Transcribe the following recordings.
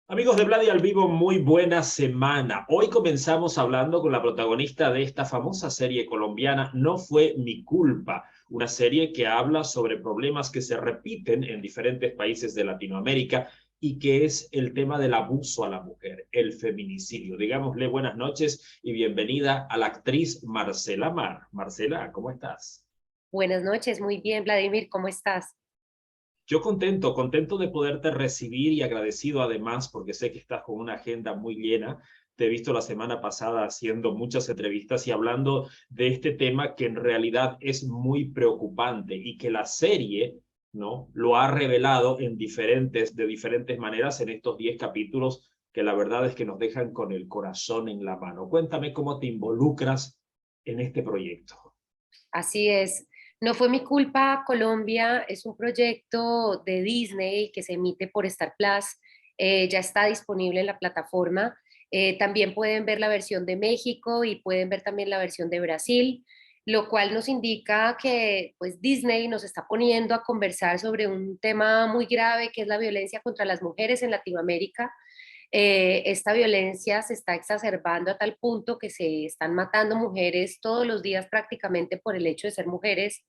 Amigos de Vlad y al Vivo, muy buena semana. Hoy comenzamos hablando con la protagonista de esta famosa serie colombiana, No fue mi culpa, una serie que habla sobre problemas que se repiten en diferentes países de Latinoamérica y que es el tema del abuso a la mujer, el feminicidio. Digámosle buenas noches y bienvenida a la actriz Marcela Mar. Marcela, ¿cómo estás? Buenas noches, muy bien, Vladimir, ¿cómo estás? Yo contento de poderte recibir y agradecido además porque sé que estás con una agenda muy llena. Te he visto la semana pasada haciendo muchas entrevistas y hablando de este tema que en realidad es muy preocupante y que la serie, ¿no? Lo ha revelado de diferentes maneras en estos 10 capítulos que la verdad es que nos dejan con el corazón en la mano. Cuéntame cómo te involucras en este proyecto. Así es, no fue mi culpa. Colombia es un proyecto de Disney que se emite por Star Plus. Ya está disponible en la plataforma. También pueden ver la versión de México y pueden ver también la versión de Brasil, lo cual nos indica que pues, Disney nos está poniendo a conversar sobre un tema muy grave que es la violencia contra las mujeres en Latinoamérica. Esta violencia se está exacerbando a tal punto que se están matando mujeres todos los días prácticamente por el hecho de ser mujeres,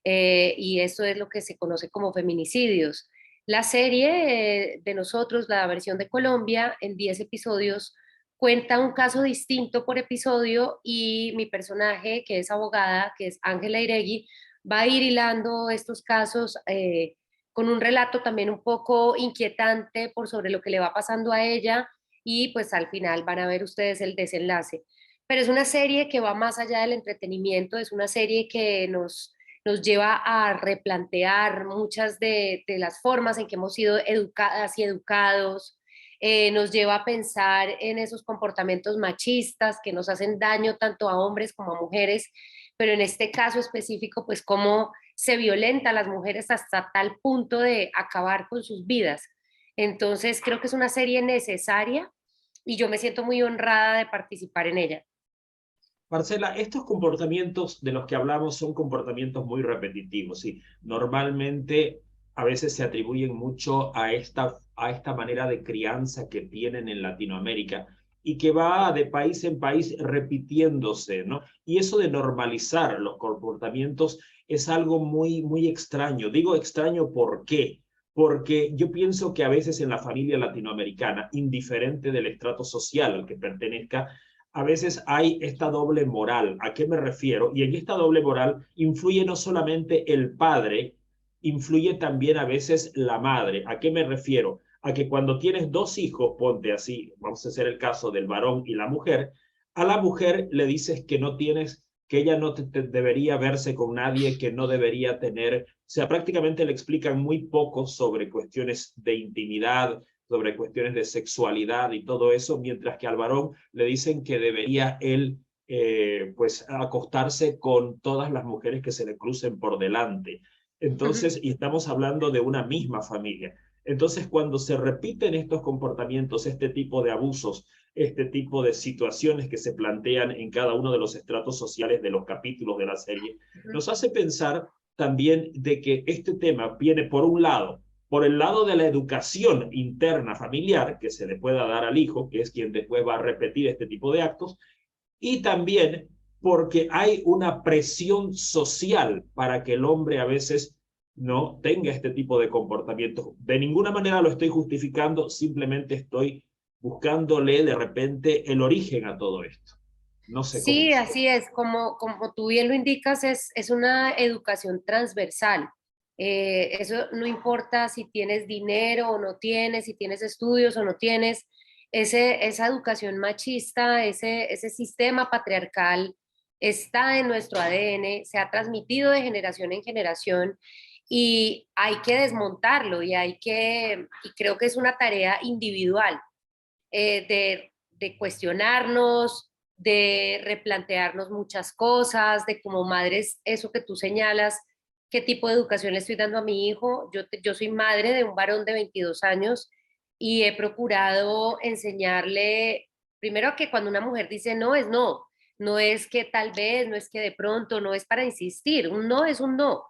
y eso es lo que se conoce como feminicidios. La serie de nosotros, la versión de Colombia, en 10 episodios, cuenta un caso distinto por episodio y mi personaje, que es abogada, que es Ángela Iregui, va a ir hilando estos casos con un relato también un poco inquietante por sobre lo que le va pasando a ella y pues al final van a ver ustedes el desenlace. Pero es una serie que va más allá del entretenimiento, es una serie que nos lleva a replantear muchas de las formas en que hemos sido educadas y educados, nos lleva a pensar en esos comportamientos machistas que nos hacen daño tanto a hombres como a mujeres, pero en este caso específico, pues cómo se violenta a las mujeres hasta tal punto de acabar con sus vidas. Entonces, creo que es una serie necesaria y yo me siento muy honrada de participar en ella. Marcela, estos comportamientos de los que hablamos son comportamientos muy repetitivos y normalmente a veces se atribuyen mucho a esta manera de crianza que tienen en Latinoamérica y que va de país en país repitiéndose, ¿no? Y eso de normalizar los comportamientos es algo muy extraño. Digo extraño, ¿por qué? Porque yo pienso que a veces en la familia latinoamericana, indiferente del estrato social al que pertenezca, a veces hay esta doble moral. ¿A qué me refiero? Y en esta doble moral influye no solamente el padre, influye también a veces la madre. ¿A qué me refiero? A que cuando tienes dos hijos, ponte así, vamos a hacer el caso del varón y la mujer, a la mujer le dices que no tienes, que ella no debería verse con nadie, que no debería tener, o sea, prácticamente le explican muy poco sobre cuestiones de intimidad, sobre cuestiones de sexualidad y todo eso, mientras que al varón le dicen que debería él pues acostarse con todas las mujeres que se le crucen por delante. Entonces, y estamos hablando de una misma familia. Entonces, cuando se repiten estos comportamientos, este tipo de abusos, este tipo de situaciones que se plantean en cada uno de los estratos sociales de los capítulos de la serie, nos hace pensar también de que este tema viene por el lado de la educación interna familiar que se le pueda dar al hijo, que es quien después va a repetir este tipo de actos, y también porque hay una presión social para que el hombre a veces no tenga este tipo de comportamientos. De ninguna manera lo estoy justificando, simplemente estoy buscándole de repente el origen a todo esto. No sé cómo Sí, es. así es, como tú bien lo indicas, es una educación transversal. Eso no importa si tienes dinero o no tienes, si tienes estudios o no tienes, esa educación machista, ese sistema patriarcal está en nuestro ADN, se ha transmitido de generación en generación y hay que desmontarlo y creo que es una tarea individual de cuestionarnos, de replantearnos muchas cosas, de como madres, eso que tú señalas, qué tipo de educación le estoy dando a mi hijo. Yo soy madre de un varón de 22 años y he procurado enseñarle, primero que cuando una mujer dice no es no, no es que tal vez, no es que de pronto, no es para insistir, un no es un no,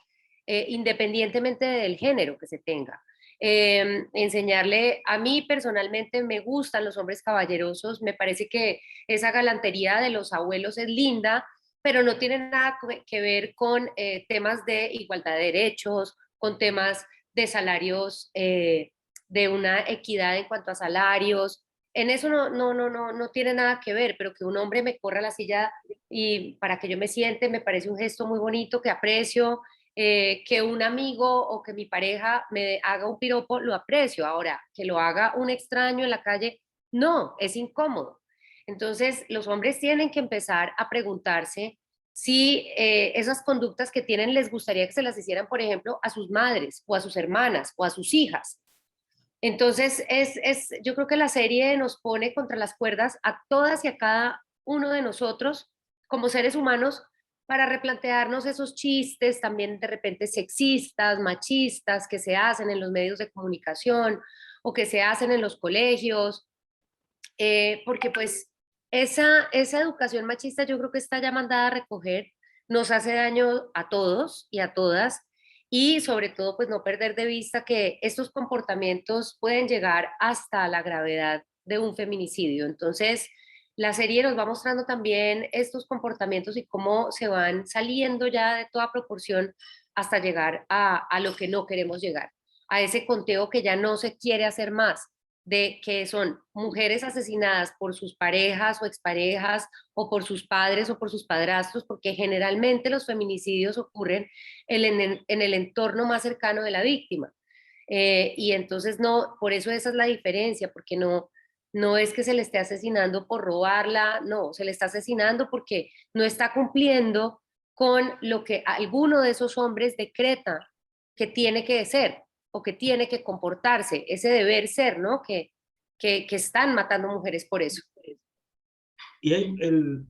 independientemente del género que se tenga. enseñarle, a mí personalmente me gustan los hombres caballerosos, me parece que esa galantería de los abuelos es linda, pero no tiene nada que ver con temas de igualdad de derechos, con temas de salarios, de una equidad en cuanto a salarios. En eso no tiene nada que ver, pero que un hombre me corra la silla y para que yo me siente, me parece un gesto muy bonito que aprecio. Que un amigo o que mi pareja me haga un piropo, lo aprecio. Ahora, que lo haga un extraño en la calle, no, es incómodo. Entonces, los hombres tienen que empezar a preguntarse si esas conductas que tienen les gustaría que se las hicieran, por ejemplo, a sus madres o a sus hermanas o a sus hijas. Entonces, yo creo que la serie nos pone contra las cuerdas a todas y a cada uno de nosotros como seres humanos para replantearnos esos chistes también de repente sexistas, machistas que se hacen en los medios de comunicación o que se hacen en los colegios, porque pues esa educación machista yo creo que está ya mandada a recoger, nos hace daño a todos y a todas, y sobre todo pues no perder de vista que estos comportamientos pueden llegar hasta la gravedad de un feminicidio. Entonces, la serie nos va mostrando también estos comportamientos y cómo se van saliendo ya de toda proporción hasta llegar a lo que no queremos llegar, a ese conteo que ya no se quiere hacer más, de que son mujeres asesinadas por sus parejas o exparejas o por sus padres o por sus padrastros, porque generalmente los feminicidios ocurren en el entorno más cercano de la víctima. Y entonces no, por eso esa es la diferencia, porque no es que se le esté asesinando por robarla, no, se le está asesinando porque no está cumpliendo con lo que alguno de esos hombres decreta que tiene que ser o que tiene que comportarse, ese deber ser, ¿no? Que están matando mujeres por eso. Y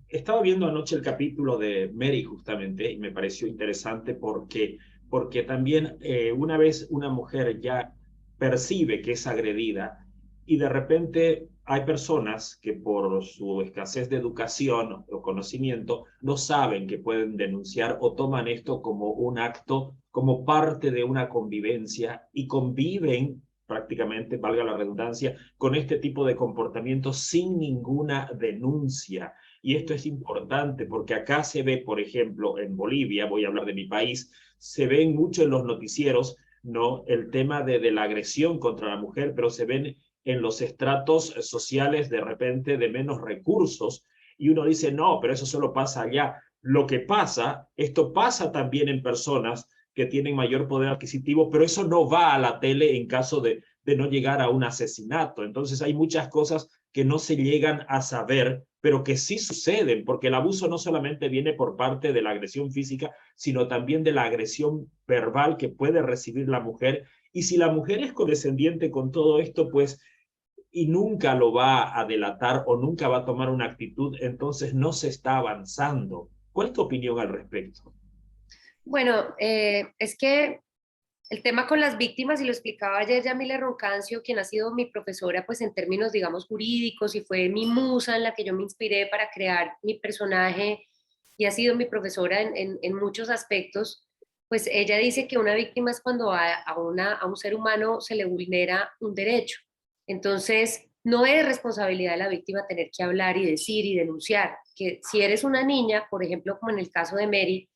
estaba viendo anoche el capítulo de Mary justamente y me pareció interesante porque también una vez una mujer ya percibe que es agredida y de repente hay personas que por su escasez de educación o conocimiento no saben que pueden denunciar o toman esto como un acto, como parte de una convivencia y conviven prácticamente, valga la redundancia, con este tipo de comportamientos sin ninguna denuncia. Y esto es importante porque acá se ve, por ejemplo, en Bolivia, voy a hablar de mi país, se ven mucho en los noticieros, ¿no? El tema de la agresión contra la mujer, pero se ven en los estratos sociales de repente de menos recursos y uno dice, no, pero eso solo pasa allá. Lo que pasa, esto pasa también en personas que tienen mayor poder adquisitivo, pero eso no va a la tele en caso de no llegar a un asesinato. Entonces hay muchas cosas que no se llegan a saber, pero que sí suceden, porque el abuso no solamente viene por parte de la agresión física, sino también de la agresión verbal que puede recibir la mujer. Y si la mujer es condescendiente con todo esto, pues y nunca lo va a delatar o nunca va a tomar una actitud, entonces no se está avanzando. ¿Cuál es tu opinión al respecto? Bueno, es que el tema con las víctimas, y lo explicaba ayer Yamile Roncancio, quien ha sido mi profesora, pues en términos, digamos, jurídicos, y fue mi musa en la que yo me inspiré para crear mi personaje, y ha sido mi profesora en muchos aspectos, pues ella dice que una víctima es cuando a un ser humano se le vulnera un derecho. Entonces, no es responsabilidad de la víctima tener que hablar y decir y denunciar, que si eres una niña, por ejemplo, como en el caso de Mary,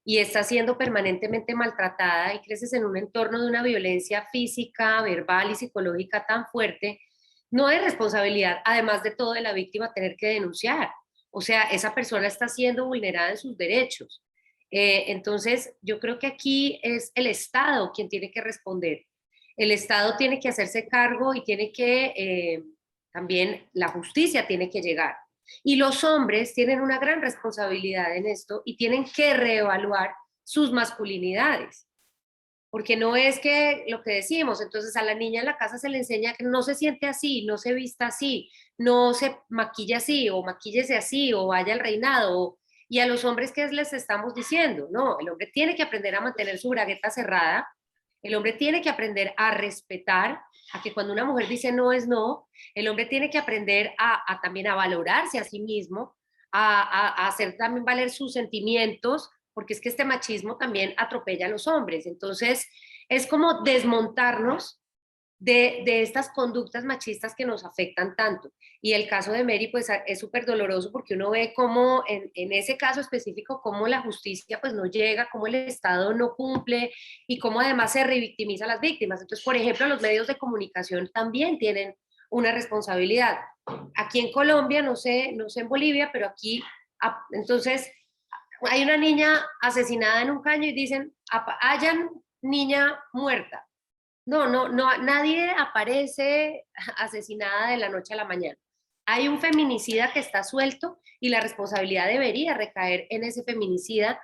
y estás siendo permanentemente maltratada y creces en un entorno de una violencia física, verbal y psicológica tan fuerte, no es responsabilidad, además de todo, de la víctima tener que denunciar. O sea, esa persona está siendo vulnerada en sus derechos. Entonces, yo creo que aquí es el Estado quien tiene que responder. El Estado tiene que hacerse cargo y tiene que, también la justicia tiene que llegar. Y los hombres tienen una gran responsabilidad en esto y tienen que reevaluar sus masculinidades. Porque no es que lo que decimos, entonces a la niña en la casa se le enseña que no se siente así, no se vista así, no se maquilla así, o maquíllese así, o vaya al reinado. Y a los hombres, ¿qué les estamos diciendo? No, el hombre tiene que aprender a mantener su bragueta cerrada, el hombre tiene que aprender a respetar, a que cuando una mujer dice no es no, el hombre tiene que aprender también a valorarse a sí mismo, a hacer también valer sus sentimientos, porque es que este machismo también atropella a los hombres. Entonces, es como desmontarnos de estas conductas machistas que nos afectan tanto. Y el caso de Mary pues es súper doloroso porque uno ve cómo en ese caso específico, cómo la justicia pues no llega, cómo el Estado no cumple y cómo además se revictimiza a las víctimas. Entonces, por ejemplo, los medios de comunicación también tienen una responsabilidad. Aquí en Colombia, no sé en Bolivia, pero aquí, entonces, hay una niña asesinada en un caño y dicen, hayan niña muerta. No, nadie aparece asesinada de la noche a la mañana. Hay un feminicida que está suelto y la responsabilidad debería recaer en ese feminicida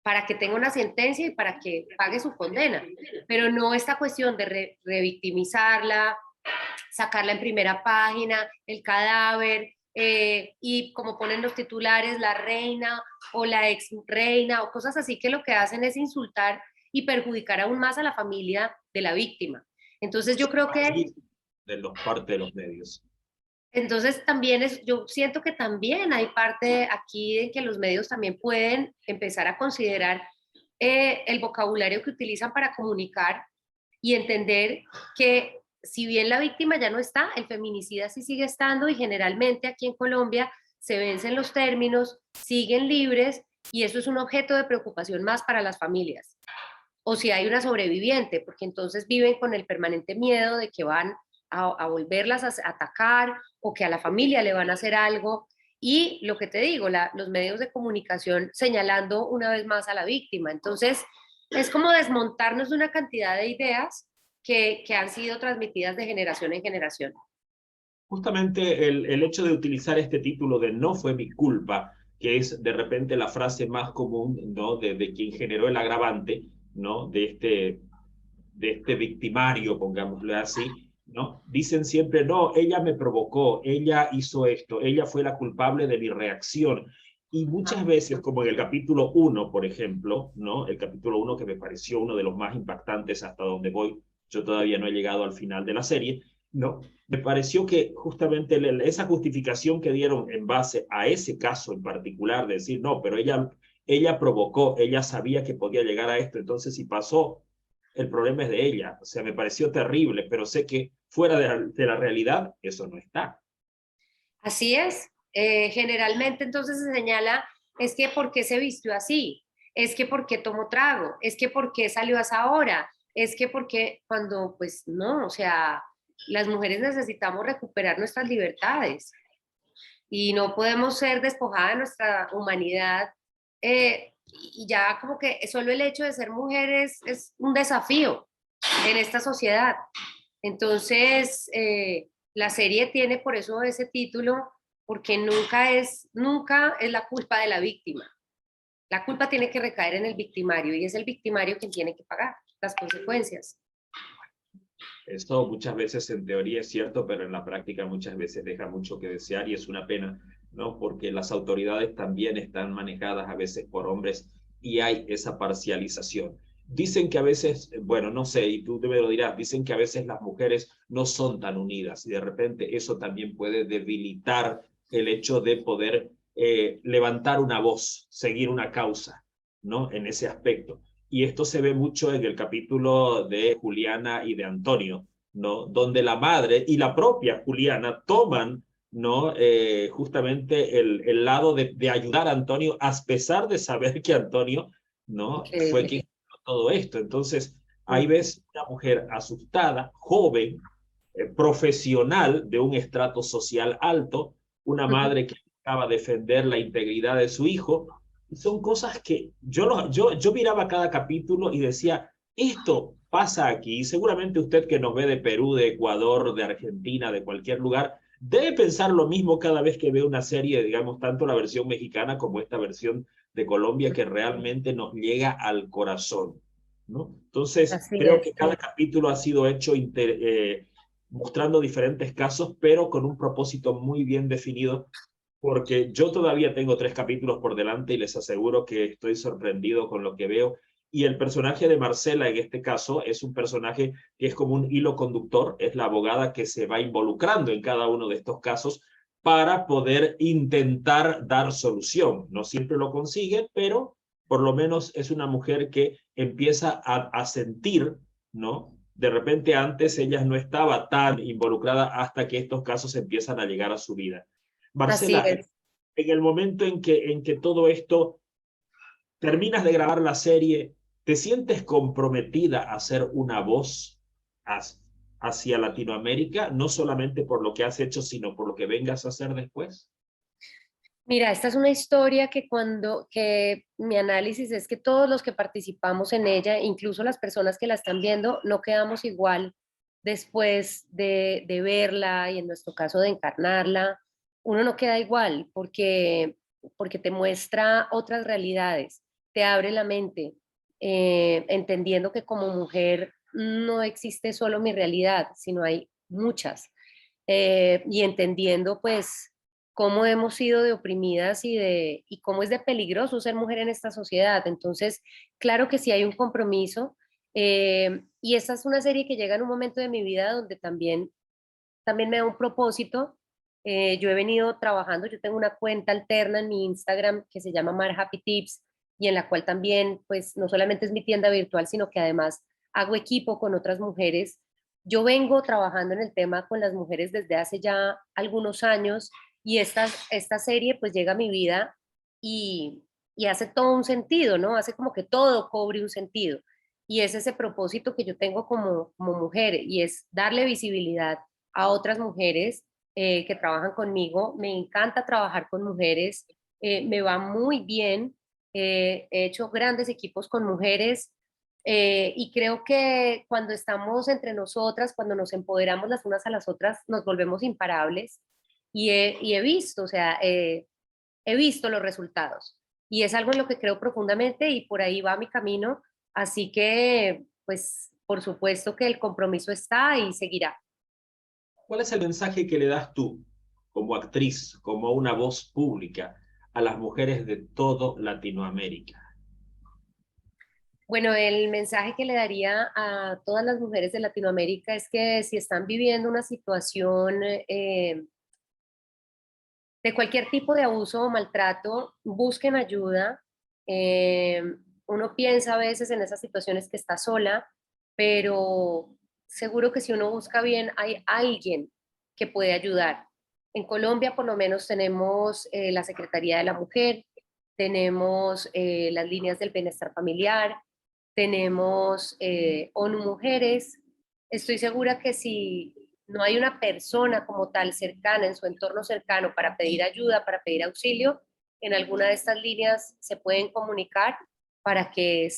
para que tenga una sentencia y para que pague su condena. Pero no esta cuestión de revictimizarla, sacarla en primera página, el cadáver, y como ponen los titulares, la reina o la ex reina o cosas así que lo que hacen es insultar y perjudicar aún más a la familia de la víctima. Entonces yo creo que de los parte de los medios. entonces también yo siento que también hay parte aquí de que los medios también pueden empezar a considerar el vocabulario que utilizan para comunicar y entender que si bien la víctima ya no está, el feminicida sí sigue estando y generalmente aquí en Colombia se vencen los términos, siguen libres y eso es un objeto de preocupación más para las familias. O si hay una sobreviviente, porque entonces viven con el permanente miedo de que van a volverlas a atacar o que a la familia le van a hacer algo. Y lo que te digo, los medios de comunicación señalando una vez más a la víctima. Entonces, es como desmontarnos de una cantidad de ideas que han sido transmitidas de generación en generación. Justamente el hecho de utilizar este título de no fue mi culpa, que es de repente la frase más común, ¿no? De quien generó el agravante, ¿no? De este victimario, pongámoslo así, ¿no? Dicen siempre, no, ella me provocó, ella hizo esto, ella fue la culpable de mi reacción. Y muchas veces, como en el capítulo 1, por ejemplo, ¿no? El capítulo 1 que me pareció uno de los más impactantes hasta donde voy, yo todavía no he llegado al final de la serie, ¿no? Me pareció que justamente esa justificación que dieron en base a ese caso en particular, de decir, no, pero ella provocó, ella sabía que podía llegar a esto, entonces si pasó, el problema es de ella. O sea, me pareció terrible, pero sé que fuera de la realidad eso no está. Así es. Generalmente entonces se señala, es que ¿por qué se vistió así? Es que ¿por qué tomó trago? Es que ¿por qué salió a esa hora? Es que porque cuando, pues no, o sea, las mujeres necesitamos recuperar nuestras libertades y no podemos ser despojadas de nuestra humanidad. Y ya como que solo el hecho de ser mujeres es un desafío en esta sociedad. Entonces, la serie tiene por eso ese título, porque nunca es la culpa de la víctima. La culpa tiene que recaer en el victimario y es el victimario quien tiene que pagar las consecuencias. Esto muchas veces en teoría es cierto, pero en la práctica muchas veces deja mucho que desear y es una pena, ¿no? Porque las autoridades también están manejadas a veces por hombres y hay esa parcialización. Dicen que a veces, bueno, no sé, y tú me lo dirás, dicen que a veces las mujeres no son tan unidas y de repente eso también puede debilitar el hecho de poder levantar una voz, seguir una causa, ¿no? En ese aspecto. Y esto se ve mucho en el capítulo de Juliana y de Antonio, ¿no? Donde la madre y la propia Juliana toman, ¿no? Justamente el lado de ayudar a Antonio, a pesar de saber que Antonio, ¿no? Fue Increíble. quien hizo todo esto. Entonces, ahí ves una mujer asustada, joven, profesional de un estrato social alto, una madre que buscaba defender la integridad de su hijo. Son cosas que yo miraba cada capítulo y decía, esto pasa aquí. Y seguramente usted que nos ve de Perú, de Ecuador, de Argentina, de cualquier lugar, debe pensar lo mismo cada vez que ve una serie, digamos, tanto la versión mexicana como esta versión de Colombia, que realmente nos llega al corazón, ¿no? Entonces, Así creo es. que cada capítulo ha sido hecho mostrando diferentes casos, pero con un propósito muy bien definido, porque yo todavía tengo 3 capítulos por delante y les aseguro que estoy sorprendido con lo que veo. Y el personaje de Marcela en este caso es un personaje que es como un hilo conductor, es la abogada que se va involucrando en cada uno de estos casos para poder intentar dar solución. No siempre lo consigue, pero por lo menos es una mujer que empieza a sentir, ¿no? de repente antes ella no estaba tan involucrada hasta que estos casos empiezan a llegar a su vida. Así Marcela, es. en el momento en que todo esto, terminas de grabar la serie, ¿te sientes comprometida a ser una voz hacia Latinoamérica, no solamente por lo que has hecho, sino por lo que vengas a hacer después? Mira, esta es una historia que mi análisis es que todos los que participamos en ella, incluso las personas que la están viendo, no quedamos igual después de verla y en nuestro caso de encarnarla. Uno no queda igual porque te muestra otras realidades, te abre la mente, entendiendo que como mujer no existe solo mi realidad, sino hay muchas. Y entendiendo pues cómo hemos sido de oprimidas y cómo es de peligroso ser mujer en esta sociedad. Entonces, claro que sí hay un compromiso. Y esta es una serie que llega en un momento de mi vida donde también me da un propósito. Yo he venido trabajando, yo tengo una cuenta alterna en mi Instagram que se llama Mar Happy Tips y en la cual también, pues, no solamente es mi tienda virtual, sino que además hago equipo con otras mujeres. Yo vengo trabajando en el tema con las mujeres desde hace ya algunos años y esta serie pues llega a mi vida y hace todo un sentido, ¿no? Hace como que todo cobre un sentido. Y es ese propósito que yo tengo como mujer y es darle visibilidad a otras mujeres que trabajan conmigo. Me encanta trabajar con mujeres, me va muy bien. He hecho grandes equipos con mujeres y creo que cuando estamos entre nosotras, cuando nos empoderamos las unas a las otras, nos volvemos imparables y he visto, o sea, he visto los resultados y es algo en lo que creo profundamente y por ahí va mi camino. Así que, pues, por supuesto que el compromiso está y seguirá. ¿Cuál es el mensaje que le das tú, como actriz, como una voz pública, a las mujeres de todo Latinoamérica? Bueno, el mensaje que le daría a todas las mujeres de Latinoamérica es que si están viviendo una situación de cualquier tipo de abuso o maltrato, busquen ayuda. Eh, Uno piensa a veces en esas situaciones que está sola, pero seguro que si uno busca bien hay alguien que puede ayudar. En Colombia por lo menos tenemos la Secretaría de la Mujer, tenemos las líneas del bienestar familiar, tenemos ONU Mujeres. Estoy segura que si no hay una persona como tal cercana en su entorno cercano para pedir ayuda, para pedir auxilio, en alguna de estas líneas se pueden comunicar para que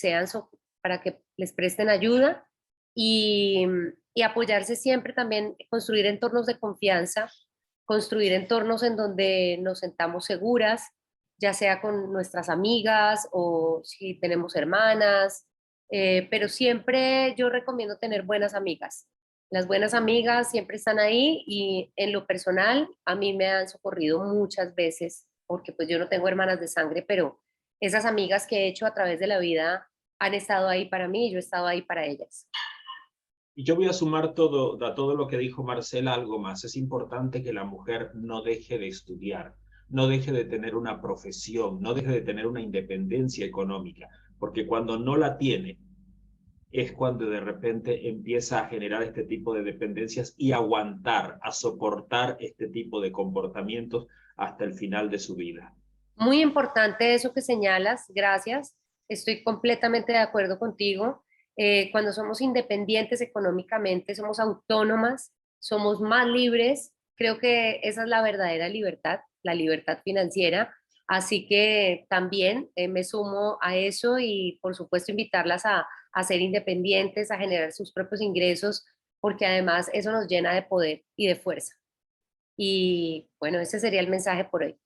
para que les presten ayuda y, y apoyarse siempre también, construir entornos de confianza, construir entornos en donde nos sentamos seguras, ya sea con nuestras amigas o si tenemos hermanas, pero siempre yo recomiendo tener buenas amigas. Las buenas amigas siempre están ahí y en lo personal a mí me han socorrido muchas veces, porque pues yo no tengo hermanas de sangre, pero esas amigas que he hecho a través de la vida han estado ahí para mí y yo he estado ahí para ellas. Y yo voy a sumar a todo lo que dijo Marcela algo más. Es importante que la mujer no deje de estudiar, no deje de tener una profesión, no deje de tener una independencia económica, porque cuando no la tiene, es cuando de repente empieza a generar este tipo de dependencias y aguantar, a soportar este tipo de comportamientos hasta el final de su vida. Muy importante eso que señalas, gracias. Estoy completamente de acuerdo contigo. Cuando somos independientes económicamente, somos autónomas, somos más libres. Creo que esa es la verdadera libertad, la libertad financiera. Así que también me sumo a eso y por supuesto invitarlas a ser independientes, a generar sus propios ingresos, porque además eso nos llena de poder y de fuerza. Y bueno, ese sería el mensaje por hoy.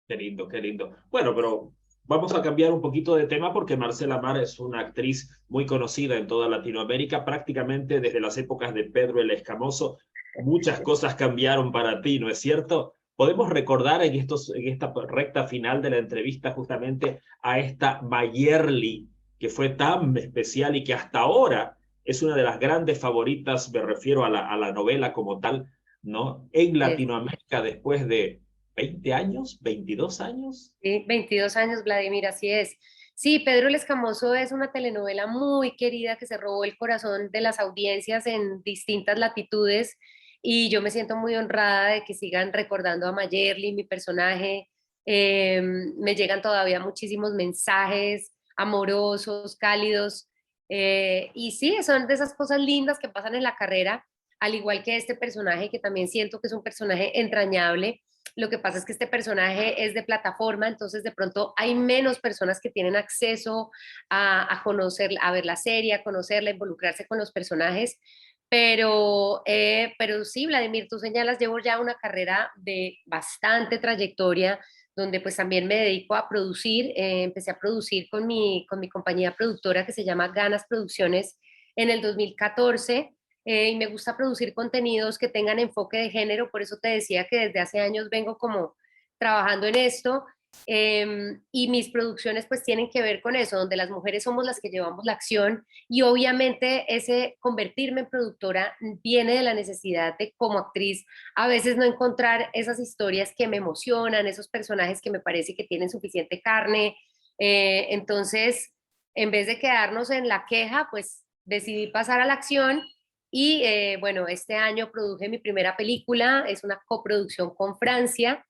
Qué lindo, qué lindo. Bueno, pero vamos a cambiar un poquito de tema porque Marcela Mar es una actriz muy conocida en toda Latinoamérica, prácticamente desde las épocas de Pedro el Escamoso. Muchas cosas cambiaron para ti, ¿no es cierto? Podemos recordar en esta recta final de la entrevista justamente a esta Mayerly, que fue tan especial y que hasta ahora es una de las grandes favoritas, me refiero a a la novela como tal, ¿no? En Latinoamérica después de 20 años, 22 años. Sí, 22 años, Vladimir, así es. Sí, Pedro el Escamoso es una telenovela muy querida que se robó el corazón de las audiencias en distintas latitudes y yo me siento muy honrada de que sigan recordando a Mayerly, mi personaje. Me llegan todavía muchísimos mensajes amorosos, cálidos, y sí, son de esas cosas lindas que pasan en la carrera, al igual que este personaje que también siento que es un personaje entrañable. Lo que pasa es que este personaje es de plataforma, entonces de pronto hay menos personas que tienen acceso a conocer, a ver la serie, a conocerla, a involucrarse con los personajes. Pero sí, Vladimir, tú señalas, llevo ya una carrera de bastante trayectoria, donde pues también me dedico a producir. Empecé a producir con mi compañía productora que se llama Ganas Producciones en el 2014, y me gusta producir contenidos que tengan enfoque de género, por eso te decía que desde hace años vengo como trabajando en esto, y mis producciones pues tienen que ver con eso, donde las mujeres somos las que llevamos la acción y obviamente ese convertirme en productora viene de la necesidad de como actriz a veces no encontrar esas historias que me emocionan, esos personajes que me parece que tienen suficiente carne, entonces en vez de quedarnos en la queja pues decidí pasar a la acción y bueno, este año produje mi primera película, es una coproducción con Francia.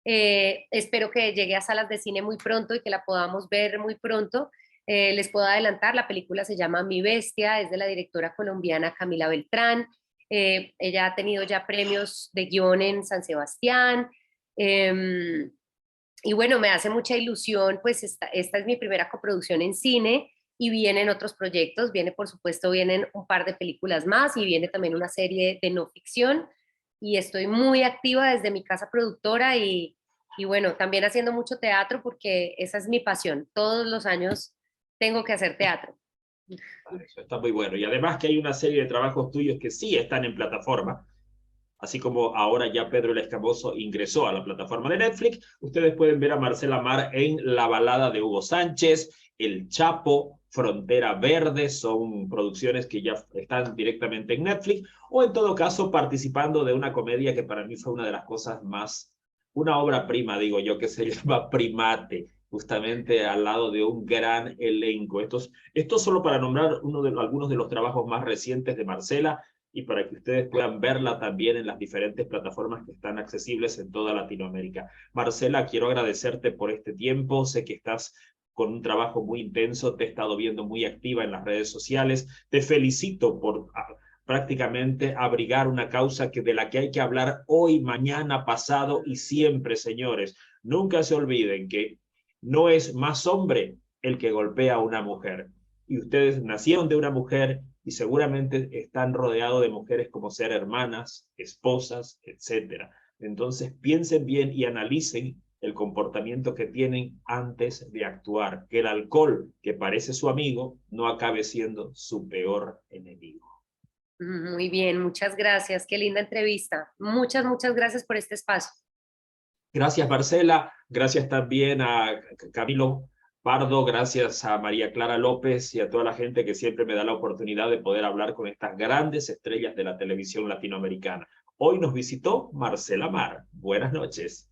Espero que llegue a salas de cine muy pronto y que la podamos ver muy pronto. Les puedo adelantar, la película se llama Mi Bestia, es de la directora colombiana Camila Beltrán. Ella ha tenido ya premios de guión en San Sebastián. Eh, y bueno, me hace mucha ilusión, pues esta es mi primera coproducción en cine y vienen otros proyectos, viene por supuesto, vienen un par de películas más y viene también una serie de no ficción y estoy muy activa desde mi casa productora y bueno, también haciendo mucho teatro porque esa es mi pasión. Todos los años tengo que hacer teatro. Eso está muy bueno. Y además que hay una serie de trabajos tuyos que sí están en plataforma, así como ahora ya Pedro el Escamoso ingresó a la plataforma de Netflix. Ustedes pueden ver a Marcela Mar en La balada de Hugo Sánchez, El Chapo, Frontera Verde, son producciones que ya están directamente en Netflix, o en todo caso participando de una comedia que para mí fue una de las cosas más, una obra prima, digo yo, que se llama Primate, justamente al lado de un gran elenco. Esto solo para nombrar algunos de los trabajos más recientes de Marcela, y para que ustedes puedan verla también en las diferentes plataformas que están accesibles en toda Latinoamérica. Marcela, quiero agradecerte por este tiempo. Sé que estás con un trabajo muy intenso, te he estado viendo muy activa en las redes sociales. Te felicito por prácticamente abrigar una causa de la que hay que hablar hoy, mañana, pasado y siempre, señores. Nunca se olviden que no es más hombre el que golpea a una mujer. Y ustedes nacieron de una mujer y seguramente están rodeados de mujeres como ser hermanas, esposas, etcétera. Entonces piensen bien y analicen el comportamiento que tienen antes de actuar, que el alcohol, que parece su amigo, no acabe siendo su peor enemigo. Muy bien, muchas gracias. Qué linda entrevista. Muchas gracias por este espacio. Gracias, Marcela. Gracias también a Camilo Pardo. Gracias a María Clara López y a toda la gente que siempre me da la oportunidad de poder hablar con estas grandes estrellas de la televisión latinoamericana. Hoy nos visitó Marcela Mar. Buenas noches.